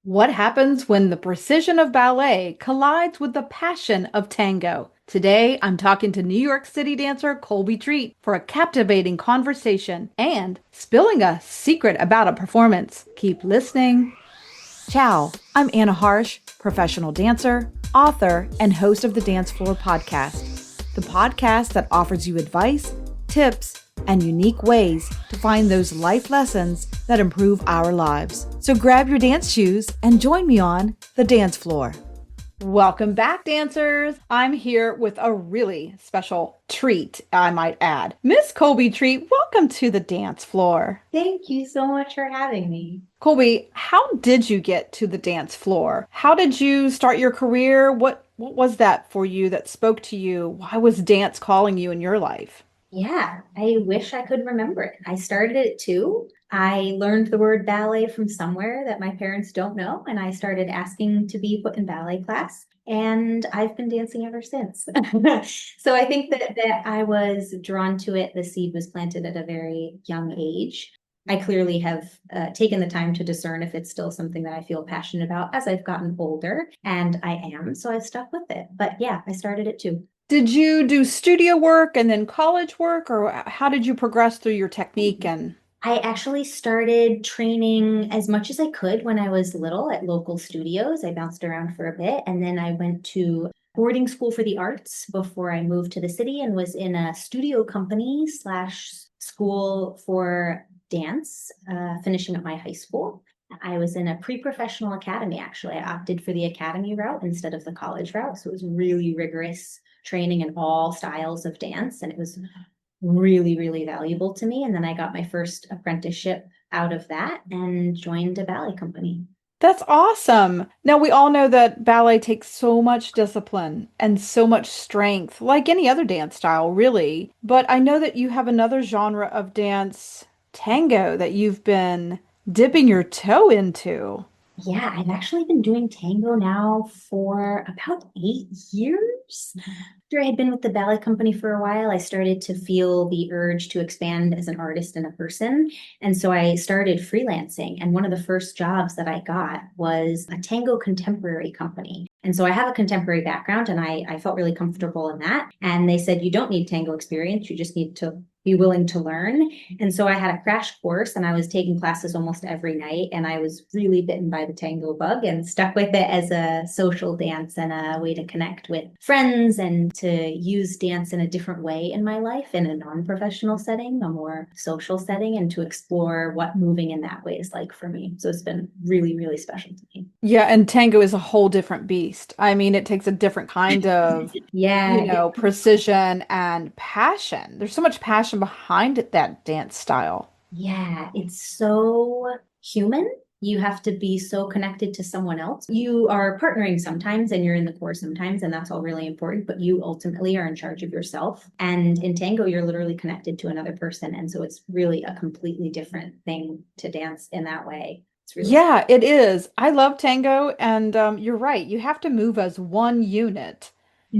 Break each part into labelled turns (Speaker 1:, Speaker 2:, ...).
Speaker 1: What happens when the precision of ballet collides with the passion of tango? Today, I'm talking to New York City dancer Colby Treat for a captivating conversation and spilling a secret about a performance. Keep listening. Ciao, I'm Anna Harsh, professional dancer, author, and host of the Dance Floor podcast, the podcast that offers you advice, tips, and unique ways to find those life lessons that improve our lives. So grab your dance shoes and join me on the dance floor. Welcome back, dancers. I'm here with a really special treat, I might add. Miss Colby Treat, welcome to the dance floor.
Speaker 2: Thank you so much for having me.
Speaker 1: Colby, how did you get to the dance floor? How did you start your career? What was that for you that spoke to you? Why was dance calling you in your life?
Speaker 2: Yeah, I wish I could remember it. I started it too. I learned the word ballet from somewhere that my parents don't know, and I started asking to be put in ballet class. And I've been dancing ever since. So I think that I was drawn to it. The seed was planted at a very young age. I clearly have taken the time to discern if it's still something that I feel passionate about as I've gotten older, and I am. So I've stuck with it. But yeah, I started it too.
Speaker 1: Did you do studio work and then college work, or how did you progress through your technique and
Speaker 2: I actually started training as much as I could when I was little at local studios. I bounced around for a bit and then I went to boarding school for the arts before I moved to the city and was in a studio company slash school for dance, finishing up my high school. I was in a pre-professional academy, actually. I opted for the academy route instead of the college route. So it was really rigorous training in all styles of dance. And it was really, really valuable to me. And then I got my first apprenticeship out of that and joined a ballet company.
Speaker 1: That's awesome. Now, we all know that ballet takes so much discipline and so much strength, like any other dance style, really. But I know that you have another genre of dance, tango, that you've been dipping your toe into.
Speaker 2: Yeah, I've actually been doing tango now for about 8 years. After I had been with the ballet company for a while, I started to feel the urge to expand as an artist and a person. And so I started freelancing. And one of the first jobs that I got was a tango contemporary company. And so I have a contemporary background and I felt really comfortable in that. And they said, you don't need tango experience, you just need to be willing to learn. And so I had a crash course and I was taking classes almost every night. And I was really bitten by the tango bug and stuck with it as a social dance and a way to connect with friends and to use dance in a different way in my life in a non-professional setting, a more social setting, and to explore what moving in that way is like for me. So it's been really, really special to me.
Speaker 1: Yeah, and tango is a whole different beast. I mean, it takes a different kind of,
Speaker 2: Yeah,
Speaker 1: precision and passion. There's so much passion behind that dance style.
Speaker 2: yeah, it's so human. You have to be so connected to someone else. You are partnering sometimes and you're in the core sometimes, and that's all really important, but you ultimately are in charge of yourself. And in tango, you're literally connected to another person. And so it's really a completely different thing to dance in that way. It's really
Speaker 1: Yeah, it is. I love tango, and you're right. You have to move as one unit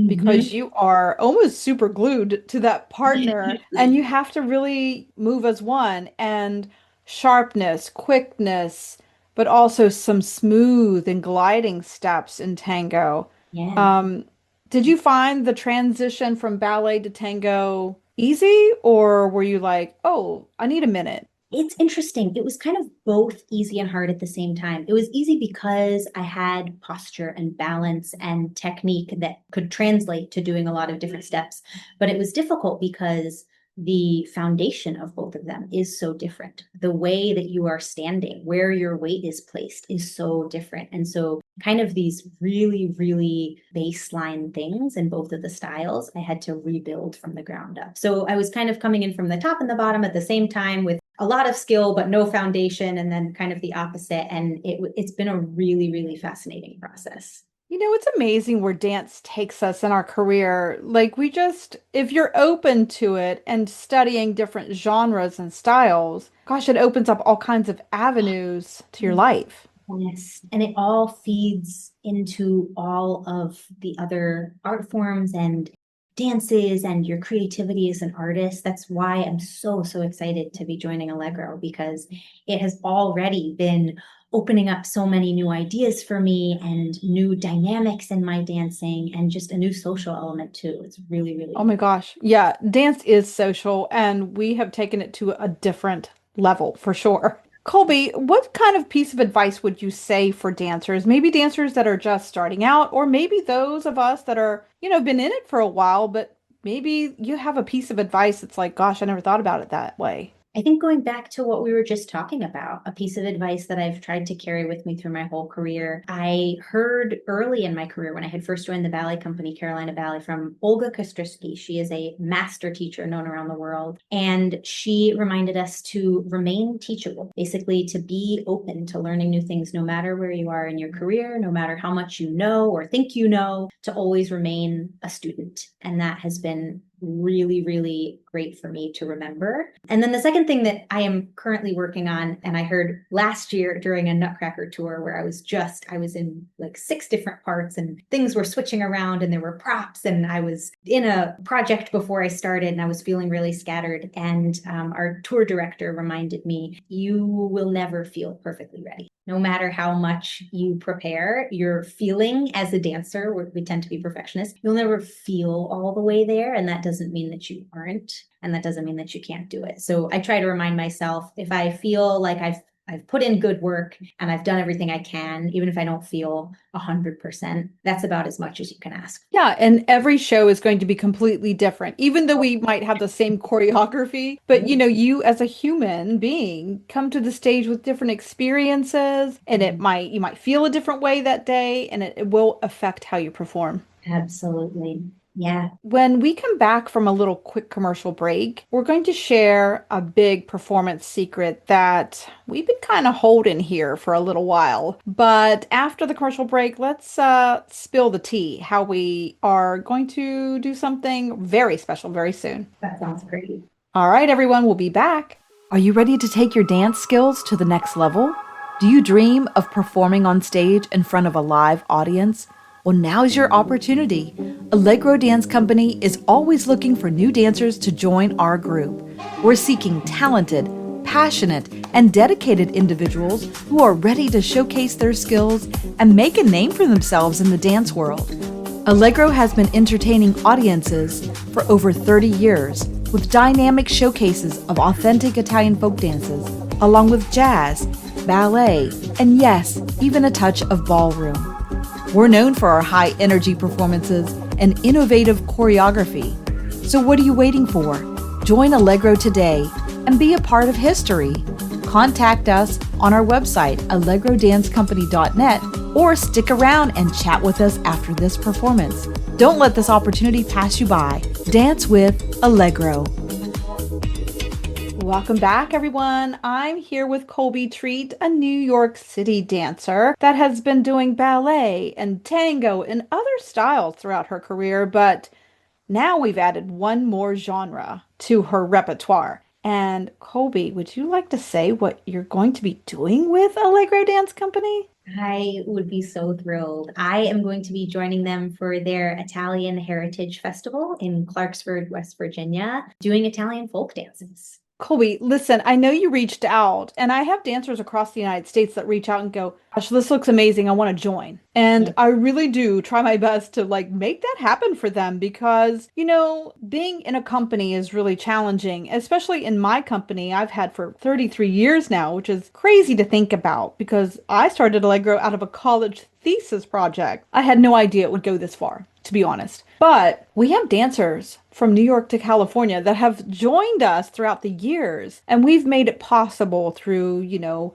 Speaker 1: because
Speaker 2: Mhm.
Speaker 1: you are almost super glued to that partner, and you have to really move as one. And sharpness, quickness, but also some smooth and gliding steps in tango.
Speaker 2: Yeah.
Speaker 1: Um, did you find the transition from ballet to tango easy, or were you like, oh, I need a minute?
Speaker 2: It's interesting. It was kind of both easy and hard at the same time. It was easy because I had posture and balance and technique that could translate to doing a lot of different steps. But it was difficult because the foundation of both of them is so different. The way that you are standing, where your weight is placed, is so different. And so, kind of these really, really baseline things in both of the styles, I had to rebuild from the ground up. So, I was kind of coming in from the top and the bottom at the same time with a lot of skill but no foundation, and then kind of the opposite. And it's been a really, really fascinating process.
Speaker 1: It's amazing where dance takes us in our career. Like, if you're open to it and studying different genres and styles, gosh, it opens up all kinds of avenues to your life.
Speaker 2: Yes, and it all feeds into all of the other art forms and dances and your creativity as an artist. That's why I'm so, so excited to be joining Allegro, because it has already been opening up so many new ideas for me and new dynamics in my dancing and just a new social element too. It's really,
Speaker 1: Oh
Speaker 2: really
Speaker 1: my gosh. Yeah, dance is social, and we have taken it to a different level for sure. Colby, what kind of piece of advice would you say for dancers? Maybe dancers that are just starting out, or maybe those of us that are, been in it for a while, but maybe you have a piece of advice that's like, gosh, I never thought about it that way.
Speaker 2: I think going back to what we were just talking about, a piece of advice that I've tried to carry with me through my whole career. I heard early in my career when I had first joined the ballet company, Carolina Ballet, from Olga Kostrisky. She is a master teacher known around the world. And she reminded us to remain teachable, basically to be open to learning new things, no matter where you are in your career, no matter how much you know or think you know, to always remain a student. And that has been really, really great for me to remember. And then the second thing that I am currently working on, and I heard last year during a Nutcracker tour where I was in like 6 different parts and things were switching around and there were props, and I was in a project before I started and I was feeling really scattered. And our tour director reminded me, you will never feel perfectly ready. No matter how much you prepare, your feeling as a dancer, we tend to be perfectionists, you'll never feel all the way there. And that doesn't mean that you aren't, and that doesn't mean that you can't do it. So I try to remind myself, if I feel like I've put in good work and I've done everything I can, even if I don't feel 100%, that's about as much as you can ask.
Speaker 1: Yeah, and every show is going to be completely different, even though we might have the same choreography. But you as a human being come to the stage with different experiences, and you might feel a different way that day, and it will affect how you perform.
Speaker 2: Absolutely. Yeah.
Speaker 1: When we come back from a little quick commercial break, we're going to share a big performance secret that we've been kind of holding here for a little while. But after the commercial break, let's spill the tea, how we are going to do something very special very soon.
Speaker 2: That sounds great.
Speaker 1: All right, everyone, we'll be back. Are you ready to take your dance skills to the next level? Do you dream of performing on stage in front of a live audience? Well, now's your opportunity. Allegro Dance Company is always looking for new dancers to join our group. We're seeking talented, passionate, and dedicated individuals who are ready to showcase their skills and make a name for themselves in the dance world. Allegro has been entertaining audiences for over 30 years with dynamic showcases of authentic Italian folk dances, along with jazz, ballet, and yes, even a touch of ballroom. We're known for our high-energy performances and innovative choreography. So what are you waiting for? Join Allegro today and be a part of history. Contact us on our website, allegrodancecompany.net, or stick around and chat with us after this performance. Don't let this opportunity pass you by. Dance with Allegro. Welcome back, everyone. I'm here with Colby Treat, a New York City dancer that has been doing ballet and tango and other styles throughout her career, but now we've added one more genre to her repertoire. And Colby, would you like to say what you're going to be doing with Allegro Dance Company?
Speaker 2: I would be so thrilled. I am going to be joining them for their Italian Heritage Festival in Clarksburg, West Virginia, doing Italian folk dances.
Speaker 1: Colby, listen, I know you reached out, and I have dancers across the United States that reach out and go, gosh, this looks amazing. I want to join. And
Speaker 2: Yeah.
Speaker 1: I really do try my best to make that happen for them because, being in a company is really challenging, especially in my company I've had for 33 years now, which is crazy to think about because I started Allegro out of a college thesis project. I had no idea it would go this far, to be honest. But we have dancers from New York to California that have joined us throughout the years, and we've made it possible through,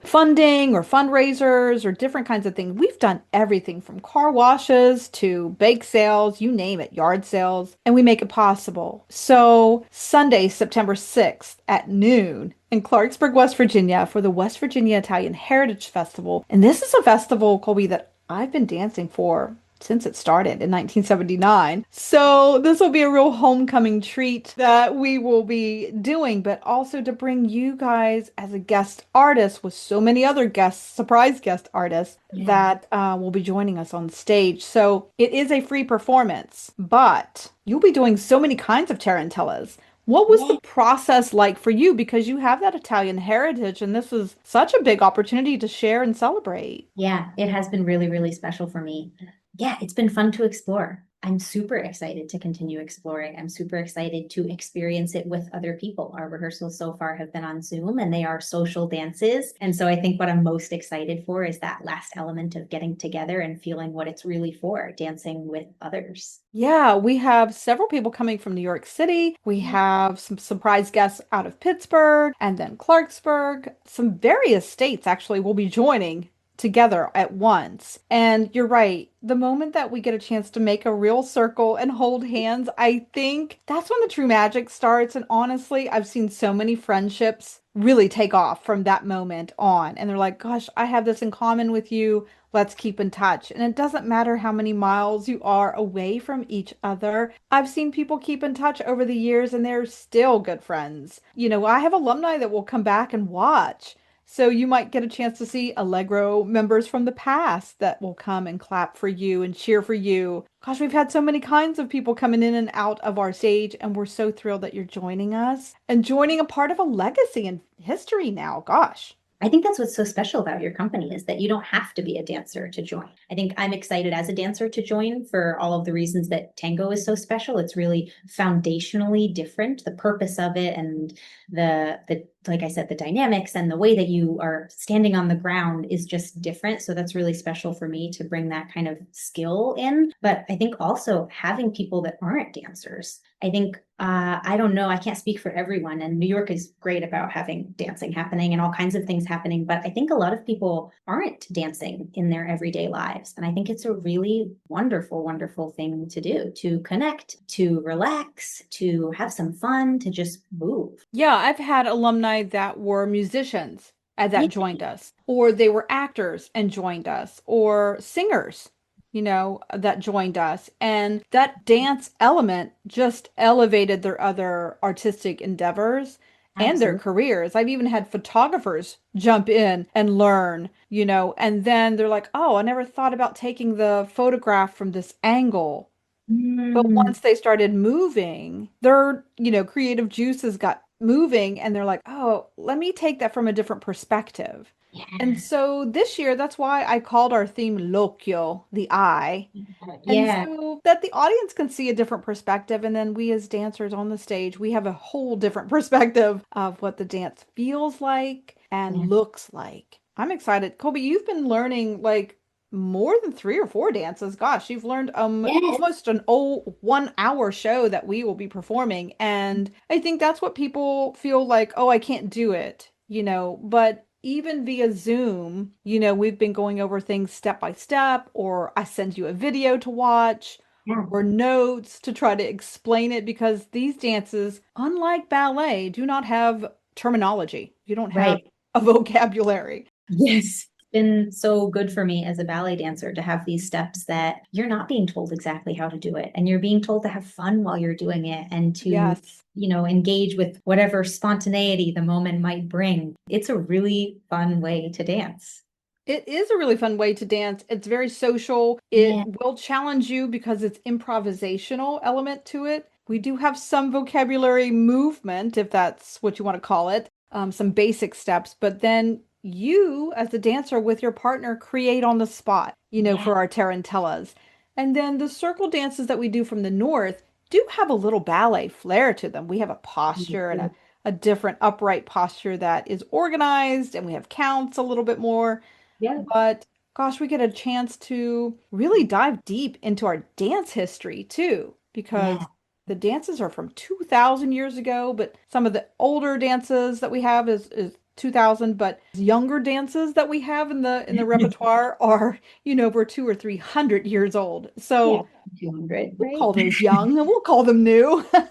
Speaker 1: funding or fundraisers or different kinds of things. We've done everything from car washes to bake sales, you name it, yard sales, and we make it possible. So Sunday, September 6th at noon in Clarksburg, West Virginia for the West Virginia Italian Heritage Festival. And this is a festival, Colby, that I've been dancing for since it started in 1979. So this will be a real homecoming treat that we will be doing, but also to bring you guys as a guest artist with so many other guests, surprise guest artists
Speaker 2: Yeah.
Speaker 1: that will be joining us on stage. So it is a free performance, but you'll be doing so many kinds of tarantellas. What was the
Speaker 2: Yeah.
Speaker 1: process like for you? Because you have that Italian heritage, and this is such a big opportunity to share and celebrate.
Speaker 2: Yeah, it has been really, really special for me. Yeah, it's been fun to explore. I'm super excited to continue exploring. I'm super excited to experience it with other people. Our rehearsals so far have been on Zoom and they are social dances. And so I think what I'm most excited for is that last element of getting together and feeling what it's really for, dancing with others.
Speaker 1: Yeah, we have several people coming from New York City. We
Speaker 2: Yeah.
Speaker 1: have some surprise guests out of Pittsburgh and then Clarksburg. Some various states actually will be joining together at once. And you're right. The moment that we get a chance to make a real circle and hold hands, I think that's when the true magic starts. And honestly, I've seen so many friendships really take off from that moment on. And they're like, gosh, I have this in common with you. Let's keep in touch. And it doesn't matter how many miles you are away from each other. I've seen people keep in touch over the years and they're still good friends. I have alumni that will come back and watch. So you might get a chance to see Allegro members from the past that will come and clap for you and cheer for you. Gosh, we've had so many kinds of people coming in and out of our stage, and we're so thrilled that you're joining us and joining a part of a legacy and history now. Gosh.
Speaker 2: I think that's what's so special about your company is that you don't have to be a dancer to join. I think I'm excited as a dancer to join for all of the reasons that tango is so special. It's really foundationally different. The purpose of it and the like I said, the dynamics and the way that you are standing on the ground is just different. So that's really special for me to bring that kind of skill in. But I think also having people that aren't dancers. I think I don't know, I can't speak for everyone. And New York is great about having dancing happening and all kinds of things happening. But I think a lot of people aren't dancing in their everyday lives. And I think it's a really wonderful, wonderful thing to do to connect, to relax, to have some fun, to just move.
Speaker 1: Yeah, I've had alumni that were musicians that
Speaker 2: Yeah.
Speaker 1: joined us, or they were actors and joined us, or singers, that joined us. And that dance element just elevated their other artistic endeavors and their
Speaker 2: Absolutely.
Speaker 1: careers. I've even had photographers jump in and learn, and then they're like, oh, I never thought about taking the photograph from this angle. But
Speaker 2: Mm,
Speaker 1: once they started moving, their, creative juices got moving and they're like, oh, let me take that from a different perspective. And
Speaker 2: yeah.
Speaker 1: so this year, that's why I called our theme L'Occhio, the eye. And
Speaker 2: Yeah.
Speaker 1: so that the audience can see a different perspective. And then we as dancers on the stage, we have a whole different perspective of what the dance feels like and
Speaker 2: Yeah.
Speaker 1: looks like. I'm excited. Colby, you've been learning like more than 3 or 4 dances. Gosh, you've learned
Speaker 2: Yes.
Speaker 1: almost an 1 hour show that we will be performing. And I think that's what people feel like, oh, I can't do it, but even via Zoom, we've been going over things step by step, or I send you a video to watch
Speaker 2: Yeah.
Speaker 1: or notes to try to explain it because these dances, unlike ballet, do not have terminology. You don't have
Speaker 2: Right.
Speaker 1: a vocabulary.
Speaker 2: Yes. It's been so good for me as a ballet dancer to have these steps that you're not being told exactly how to do it. And you're being told to have fun while you're doing it and to,
Speaker 1: Yes.
Speaker 2: engage with whatever spontaneity the moment might bring. It's a really fun way to dance.
Speaker 1: It is a really fun way to dance. It's very social. It
Speaker 2: Yeah.
Speaker 1: will challenge you because it's improvisational element to it. We do have some vocabulary movement, if that's what you want to call it, some basic steps, but then you, as a dancer with your partner, create on the spot,
Speaker 2: Yeah.
Speaker 1: for our tarantellas. And then the circle dances that we do from the north do have a little ballet flair to them. We have a posture and a different upright posture that is organized, and we have counts a little bit more.
Speaker 2: Yeah.
Speaker 1: But gosh, we get a chance to really dive deep into our dance history too, because
Speaker 2: Yeah.
Speaker 1: the dances are from 2000 years ago, but some of the older dances that we have is 2000, but younger dances that we have in the repertoire are, over 200 or 300 years old.
Speaker 2: Yeah.
Speaker 1: So
Speaker 2: 200,
Speaker 1: we'll
Speaker 2: right?
Speaker 1: call those young and we'll call them new.
Speaker 2: Yeah.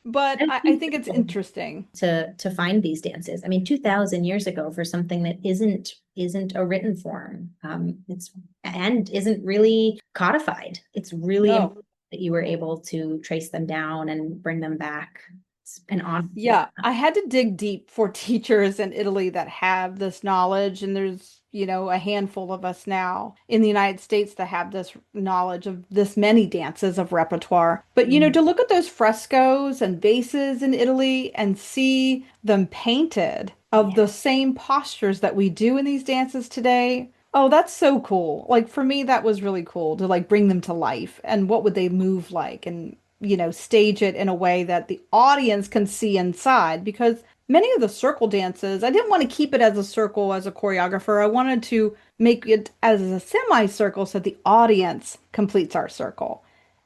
Speaker 1: But
Speaker 2: I
Speaker 1: I
Speaker 2: think
Speaker 1: think it's
Speaker 2: so.
Speaker 1: interesting.
Speaker 2: To find these dances. I mean, 2000 years ago for something that isn't isn't a written form. It's and isn't really codified. It's really
Speaker 1: No.
Speaker 2: important that you were able to trace them down and bring them back. It's an honor.
Speaker 1: Yeah, I had to dig deep for teachers in Italy that have this knowledge, and there's, a handful of us now in the United States that have this knowledge of this many dances of repertoire. But, to look at those frescoes and vases in Italy and see them painted of
Speaker 2: Yeah.
Speaker 1: the same postures that we do in these dances today. Oh, that's so cool. Like for me, that was really cool to like bring them to life and what would they move like and stage it in a way that the audience can see inside because many of the circle dances, I didn't want to keep it as a circle as a choreographer. I wanted to make it as a semicircle so the audience completes our circle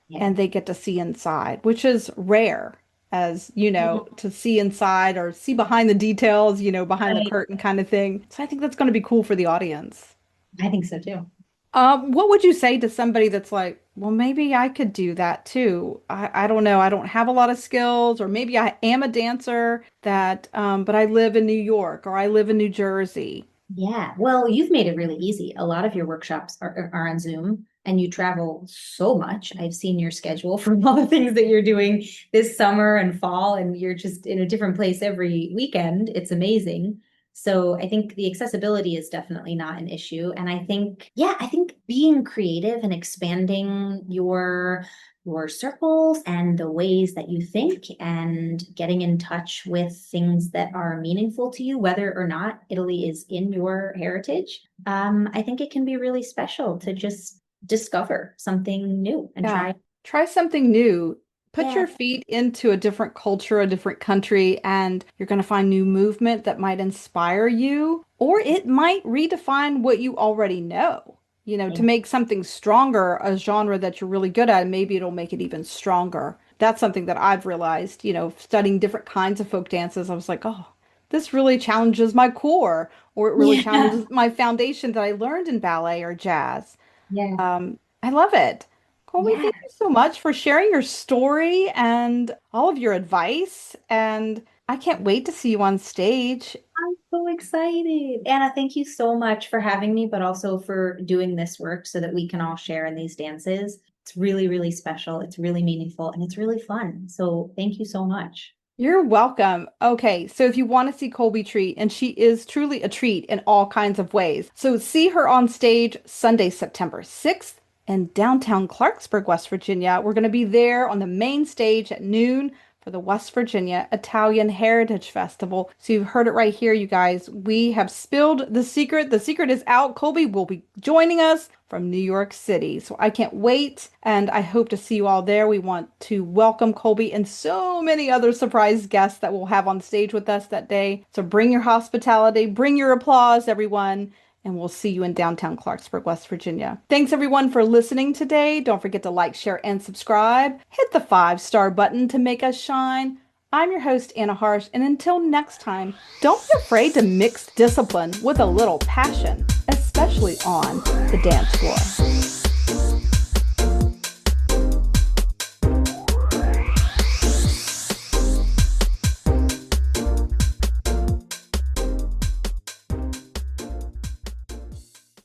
Speaker 2: Yeah.
Speaker 1: and they get to see inside, which is rare as, to see inside or see behind the details, behind the
Speaker 2: Right.
Speaker 1: curtain kind of thing. So I think that's going to be cool for the audience.
Speaker 2: I think so too.
Speaker 1: What would you say to somebody that's like, well, maybe I could do that too. I don't know. I don't have a lot of skills, or maybe I am a dancer that, but I live in New York or I live in New Jersey.
Speaker 2: Yeah. Well, you've made it really easy. A lot of your workshops are on Zoom and you travel so much. I've seen your schedule from all the things that you're doing this summer and fall, and you're just in a different place every weekend. It's amazing. So I think the accessibility is definitely not an issue. And I think, yeah, I think being creative and expanding your circles and the ways that you think and getting in touch with things that are meaningful to you, whether or not Italy is in your heritage. I think it can be really special to just discover something new and
Speaker 1: Yeah.
Speaker 2: try.
Speaker 1: Try something new. Put
Speaker 2: Yeah,
Speaker 1: your feet into a different culture, a different country, and you're going to find new movement that might inspire you, or it might redefine what you already know. To
Speaker 2: yeah,
Speaker 1: make something stronger, a genre that you're really good at, maybe it'll make it even stronger. That's something that I've realized, studying different kinds of folk dances. I was like, oh, this really challenges my core, or it really
Speaker 2: yeah,
Speaker 1: challenges my foundation that I learned in ballet or jazz.
Speaker 2: yeah,
Speaker 1: I love it. Colby,
Speaker 2: yeah.
Speaker 1: thank you so much for sharing your story and all of your advice. And I can't wait to see you on stage.
Speaker 2: I'm so excited. Anna, thank you so much for having me, but also for doing this work so that we can all share in these dances. It's really, really special. It's really meaningful and it's really fun. So thank you so much.
Speaker 1: You're welcome. Okay, so if you want to see Colby Treat, and she is truly a treat in all kinds of ways. So see her on stage Sunday, September 6th in downtown Clarksburg, West Virginia. We're going to be there on the main stage at noon for the West Virginia Italian Heritage Festival. So you've heard it right here, you guys. We have spilled the secret. The secret is out. Colby will be joining us from New York City. So I can't wait, and I hope to see you all there. We want to welcome Colby and so many other surprise guests that we'll have on stage with us that day. So bring your hospitality, bring your applause, everyone, and we'll see you in downtown Clarksburg, West Virginia. Thanks everyone for listening today. Don't forget to like, share, and subscribe. Hit the 5-star button to make us shine. I'm your host, Anna Harsh, and until next time, don't be afraid to mix discipline with a little passion, especially on the dance floor.